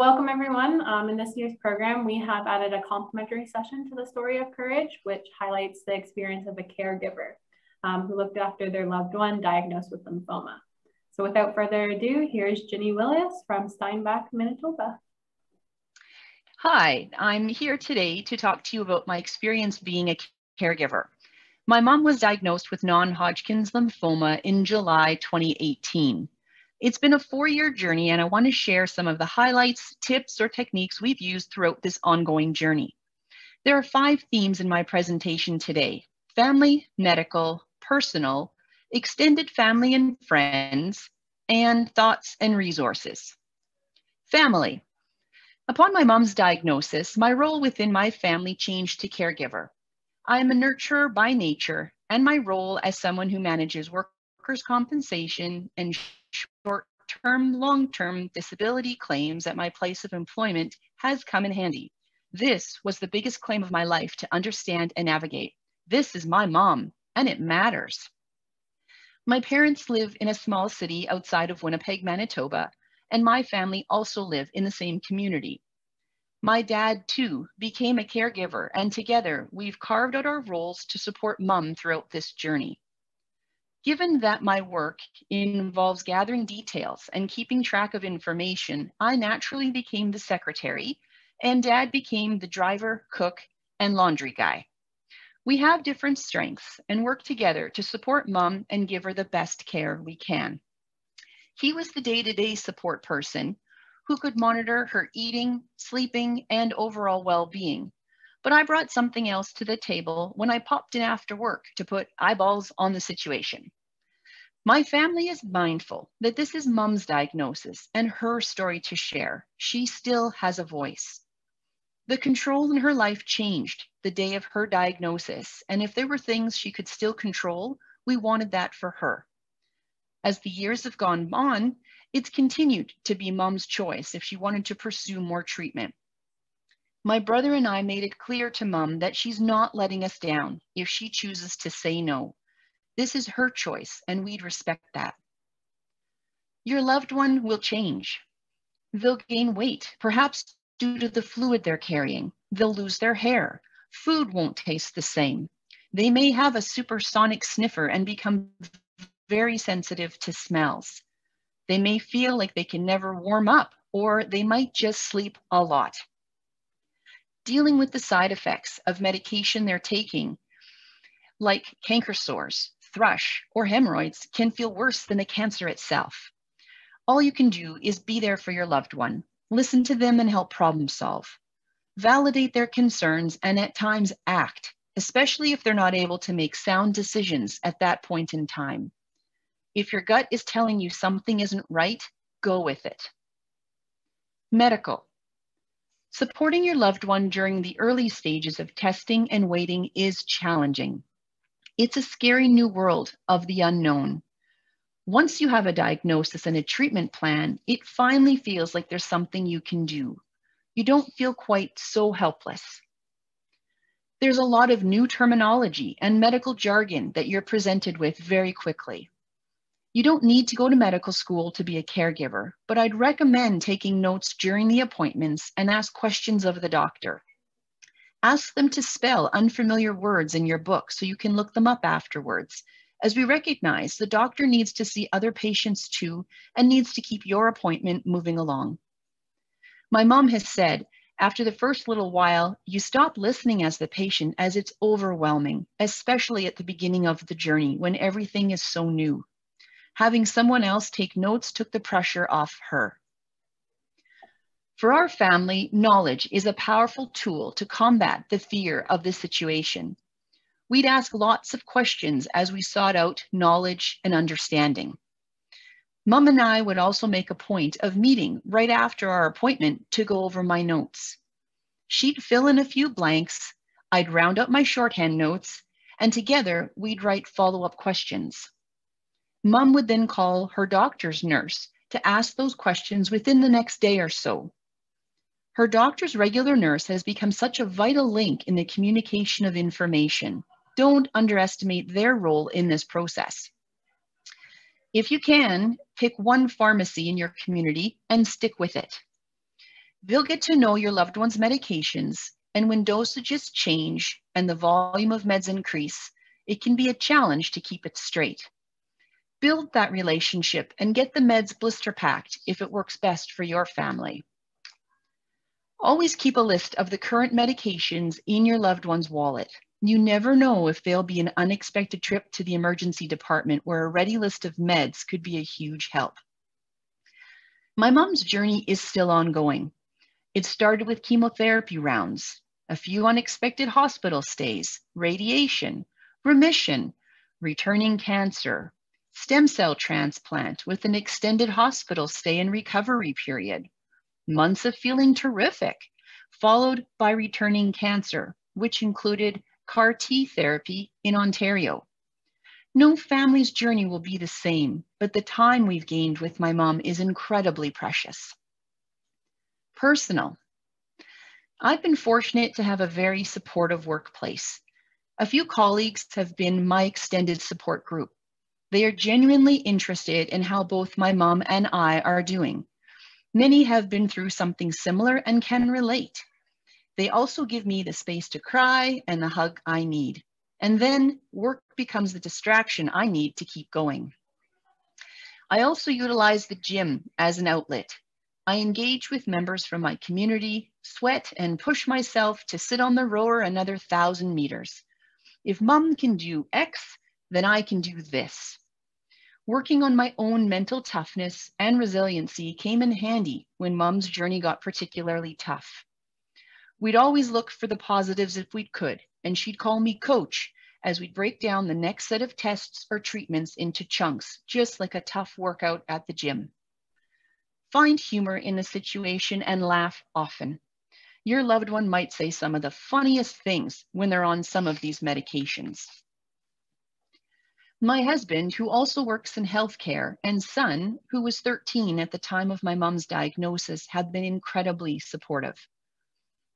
Welcome everyone. In this year's program, we have added a complimentary session to the Story of Courage, which highlights the experience of a caregiver who looked after their loved one diagnosed with lymphoma. So without further ado, here's Ginny Willis from Steinbach, Manitoba. Hi, I'm here today to talk to you about my experience being a caregiver. My mom was diagnosed with non-Hodgkin's lymphoma in July 2018. It's been a 4-year journey, and I want to share some of the highlights, tips, or techniques we've used throughout this ongoing journey. There are 5 themes in my presentation today: family, medical, personal, extended family and friends, and thoughts and resources. Family. Upon my mom's diagnosis, my role within my family changed to caregiver. I am a nurturer by nature, and my role as someone who manages workers' compensation and short-term, long-term disability claims at my place of employment has come in handy. This was the biggest claim of my life to understand and navigate. This is my mom, and it matters. My parents live in a small city outside of Winnipeg, Manitoba, and my family also live in the same community. My dad, too, became a caregiver, and together we've carved out our roles to support Mom throughout this journey. Given that my work involves gathering details and keeping track of information, I naturally became the secretary, and Dad became the driver, cook, and laundry guy. We have different strengths and work together to support Mom and give her the best care we can. He was the day-to-day support person who could monitor her eating, sleeping, and overall well-being. But I brought something else to the table when I popped in after work to put eyeballs on the situation. My family is mindful that this is Mom's diagnosis and her story to share. She still has a voice. The control in her life changed the day of her diagnosis, and if there were things she could still control, we wanted that for her. As the years have gone on, it's continued to be Mom's choice if she wanted to pursue more treatment. My brother and I made it clear to Mom that she's not letting us down if she chooses to say no. This is her choice, and we'd respect that. Your loved one will change. They'll gain weight, perhaps due to the fluid they're carrying. They'll lose their hair. Food won't taste the same. They may have a supersonic sniffer and become very sensitive to smells. They may feel like they can never warm up, or they might just sleep a lot. Dealing with the side effects of medication they're taking, like canker sores, thrush, or hemorrhoids, can feel worse than the cancer itself. All you can do is be there for your loved one, listen to them and help problem solve. Validate their concerns and at times act, especially if they're not able to make sound decisions at that point in time. If your gut is telling you something isn't right, go with it. Medical. Supporting your loved one during the early stages of testing and waiting is challenging. It's a scary new world of the unknown. Once you have a diagnosis and a treatment plan, it finally feels like there's something you can do. You don't feel quite so helpless. There's a lot of new terminology and medical jargon that you're presented with very quickly. You don't need to go to medical school to be a caregiver, but I'd recommend taking notes during the appointments and ask questions of the doctor. Ask them to spell unfamiliar words in your book so you can look them up afterwards, as we recognize the doctor needs to see other patients too and needs to keep your appointment moving along. My mom has said, after the first little while, you stop listening as the patient as it's overwhelming, especially at the beginning of the journey when everything is so new. Having someone else take notes took the pressure off her. For our family, knowledge is a powerful tool to combat the fear of the situation. We'd ask lots of questions as we sought out knowledge and understanding. Mom and I would also make a point of meeting right after our appointment to go over my notes. She'd fill in a few blanks, I'd round up my shorthand notes, and together we'd write follow-up questions. Mom would then call her doctor's nurse to ask those questions within the next day or so. Her doctor's regular nurse has become such a vital link in the communication of information. Don't underestimate their role in this process. If you can, pick one pharmacy in your community and stick with it. They'll get to know your loved one's medications, and when dosages change and the volume of meds increase, it can be a challenge to keep it straight. Build that relationship and get the meds blister packed if it works best for your family. Always keep a list of the current medications in your loved one's wallet. You never know if there'll be an unexpected trip to the emergency department where a ready list of meds could be a huge help. My mom's journey is still ongoing. It started with chemotherapy rounds, a few unexpected hospital stays, radiation, remission, returning cancer, stem cell transplant with an extended hospital stay and recovery period, months of feeling terrific, followed by returning cancer, which included CAR T therapy in Ontario. No family's journey will be the same, but the time we've gained with my mom is incredibly precious. Personal. I've been fortunate to have a very supportive workplace. A few colleagues have been my extended support group. They are genuinely interested in how both my mom and I are doing. Many have been through something similar and can relate. They also give me the space to cry and the hug I need. And then work becomes the distraction I need to keep going. I also utilize the gym as an outlet. I engage with members from my community, sweat and push myself to sit on the rower another 1,000 meters. If mom can do X, then I can do this. Working on my own mental toughness and resiliency came in handy when mom's journey got particularly tough. We'd always look for the positives if we could, and she'd call me coach as we'd break down the next set of tests or treatments into chunks, just like a tough workout at the gym. Find humor in the situation and laugh often. Your loved one might say some of the funniest things when they're on some of these medications. My husband, who also works in healthcare, and son, who was 13 at the time of my mom's diagnosis, have been incredibly supportive.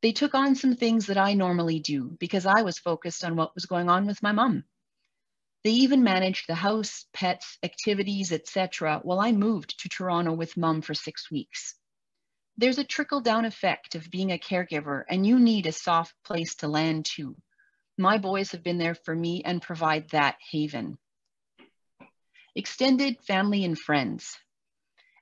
They took on some things that I normally do because I was focused on what was going on with my mom. They even managed the house, pets, activities, etc. while I moved to Toronto with mom for 6 weeks. There's a trickle-down effect of being a caregiver, and you need a soft place to land too. My boys have been there for me and provide that haven. Extended family and friends.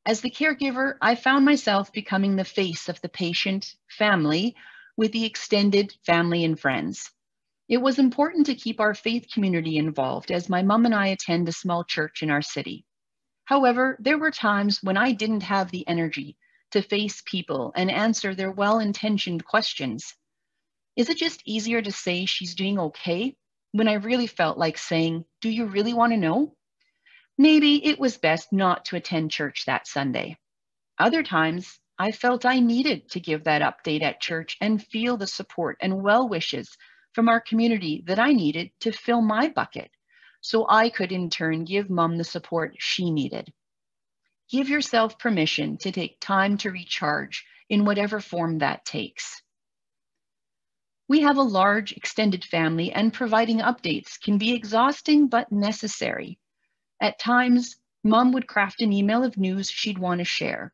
As the caregiver, I found myself becoming the face of the patient family with the extended family and friends. It was important to keep our faith community involved as my mom and I attend a small church in our city. However, there were times when I didn't have the energy to face people and answer their well-intentioned questions. Is it just easier to say she's doing okay when I really felt like saying, do you really want to know? Maybe it was best not to attend church that Sunday. Other times, I felt I needed to give that update at church and feel the support and well wishes from our community that I needed to fill my bucket, so I could in turn give mom the support she needed. Give yourself permission to take time to recharge in whatever form that takes. We have a large extended family, and providing updates can be exhausting but necessary. At times, mom would craft an email of news she'd want to share.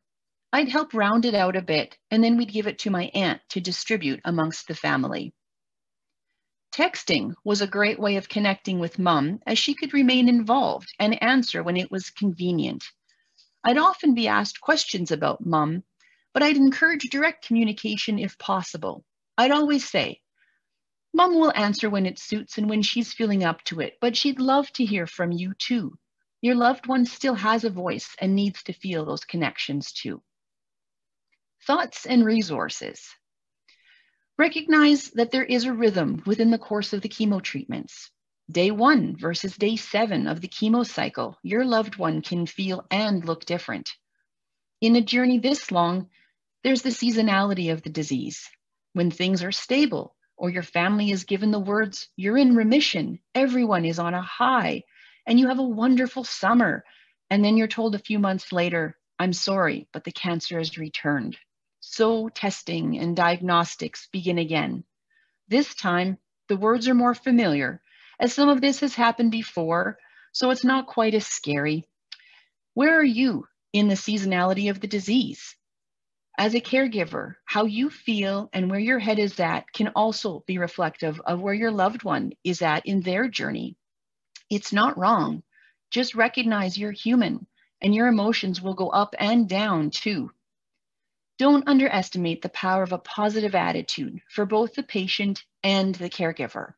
I'd help round it out a bit, and then we'd give it to my aunt to distribute amongst the family. Texting was a great way of connecting with mom, as she could remain involved and answer when it was convenient. I'd often be asked questions about mom, but I'd encourage direct communication if possible. I'd always say, mom will answer when it suits and when she's feeling up to it, but she'd love to hear from you too. Your loved one still has a voice and needs to feel those connections too. Thoughts and resources. Recognize that there is a rhythm within the course of the chemo treatments. Day 1 versus day 7 of the chemo cycle, your loved one can feel and look different. In a journey this long, there's the seasonality of the disease. When things are stable, or your family is given the words, you're in remission, everyone is on a high, and you have a wonderful summer, and then you're told a few months later, I'm sorry, but the cancer has returned. So testing and diagnostics begin again. This time, the words are more familiar, as some of this has happened before, so it's not quite as scary. Where are you in the seasonality of the disease? As a caregiver, how you feel and where your head is at can also be reflective of where your loved one is at in their journey. It's not wrong. Just recognize you're human and your emotions will go up and down too. Don't underestimate the power of a positive attitude for both the patient and the caregiver.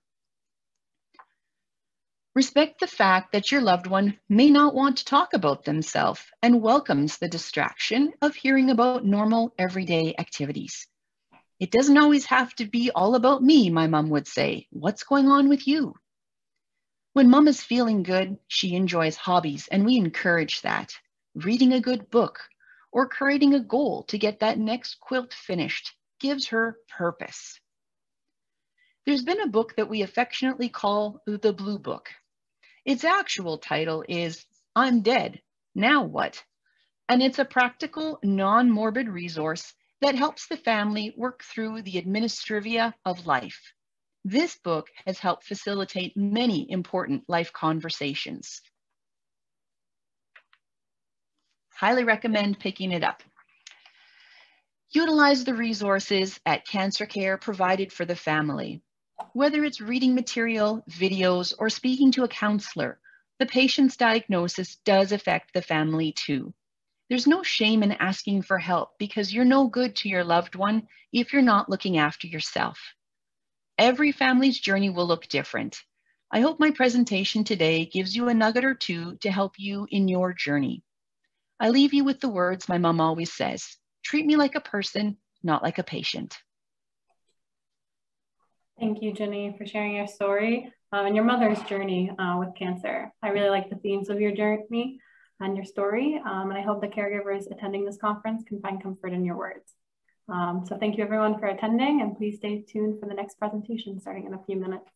Respect the fact that your loved one may not want to talk about themselves and welcomes the distraction of hearing about normal everyday activities. It doesn't always have to be all about me, my mom would say. What's going on with you? When mom is feeling good, she enjoys hobbies and we encourage that. Reading a good book or creating a goal to get that next quilt finished gives her purpose. There's been a book that we affectionately call the Blue Book. Its actual title is I'm Dead, Now What? And it's a practical, non-morbid resource that helps the family work through the administrivia of life. This book has helped facilitate many important life conversations. Highly recommend picking it up. Utilize the resources at Cancer Care provided for the family. Whether it's reading material, videos, or speaking to a counselor, the patient's diagnosis does affect the family too. There's no shame in asking for help because you're no good to your loved one if you're not looking after yourself. Every family's journey will look different. I hope my presentation today gives you a nugget or two to help you in your journey. I leave you with the words my mom always says, treat me like a person, not like a patient. Thank you, Jenny, for sharing your story and your mother's journey with cancer. I really like the themes of your journey and your story, and I hope the caregivers attending this conference can find comfort in your words. So thank you everyone for attending, and please stay tuned for the next presentation starting in a few minutes.